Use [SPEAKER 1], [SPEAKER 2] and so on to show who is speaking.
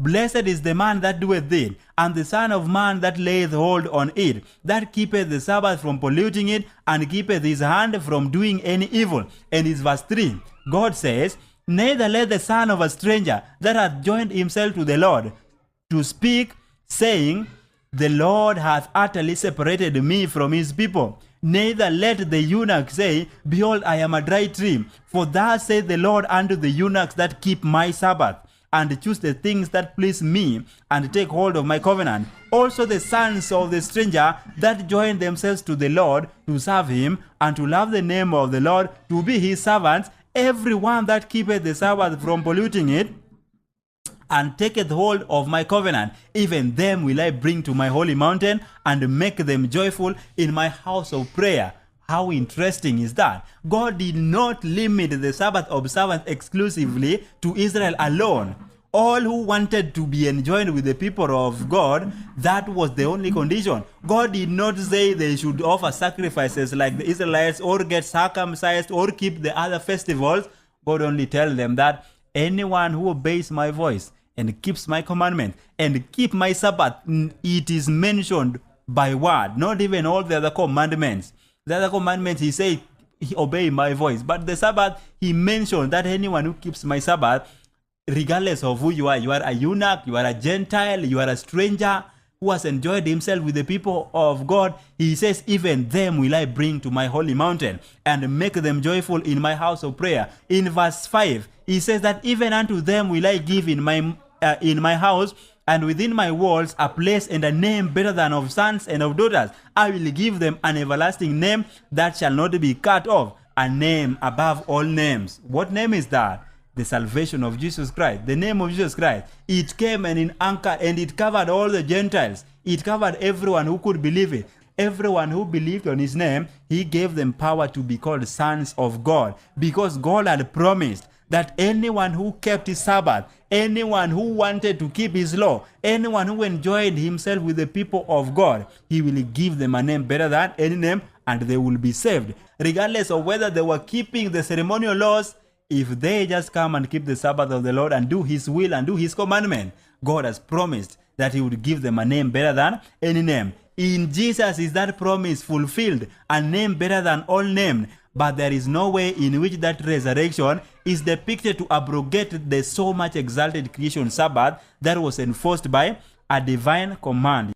[SPEAKER 1] Blessed is the man that doeth it, and the son of man that layeth hold on it, that keepeth the Sabbath from polluting it, and keepeth his hand from doing any evil. And it's verse 3. God says, neither let the son of a stranger that hath joined himself to the Lord to speak, saying, the Lord hath utterly separated me from his people. Neither let the eunuch say, behold, I am a dry tree. For thus saith the Lord unto the eunuchs that keep my Sabbath, and choose the things that please me, and take hold of my covenant. Also the sons of the stranger that join themselves to the Lord, to serve him, and to love the name of the Lord, to be his servants, every one that keepeth the Sabbath from polluting it, and taketh hold of my covenant, even them will I bring to my holy mountain, and make them joyful in my house of prayer. How interesting is that? God did not limit the Sabbath observance exclusively to Israel alone. All who wanted to be enjoined with the people of God, that was the only condition. God did not say they should offer sacrifices like the Israelites, or get circumcised, or keep the other festivals. God only tells them that anyone who obeys my voice and keeps my commandment and keep my Sabbath, it is mentioned by word, not even all the other commandments. The other commandments, he said, obey my voice. But the Sabbath, he mentioned that anyone who keeps my Sabbath, regardless of who you are a eunuch, you are a Gentile, you are a stranger who has enjoyed himself with the people of God, he says, even them will I bring to my holy mountain, and make them joyful in my house of prayer. In verse 5, he says that even unto them will I give in my house and within my walls a place and a name better than of sons and of daughters. I will give them an everlasting name that shall not be cut off, a name above all names. What name is that? The salvation of Jesus Christ, the name of Jesus Christ. It came and in anchor, and it covered all the Gentiles. It covered everyone who could believe it. Everyone who believed on his name, he gave them power to be called sons of God, because God had promised that anyone who kept his Sabbath, anyone who wanted to keep his law, anyone who enjoyed himself with the people of God, he will give them a name better than any name, and they will be saved. Regardless of whether they were keeping the ceremonial laws, if they just come and keep the Sabbath of the Lord and do his will and do his commandment, God has promised that he would give them a name better than any name. In Jesus is that promise fulfilled, a name better than all names. But there is no way in which that resurrection is depicted to abrogate the so much exalted creation Sabbath that was enforced by a divine command.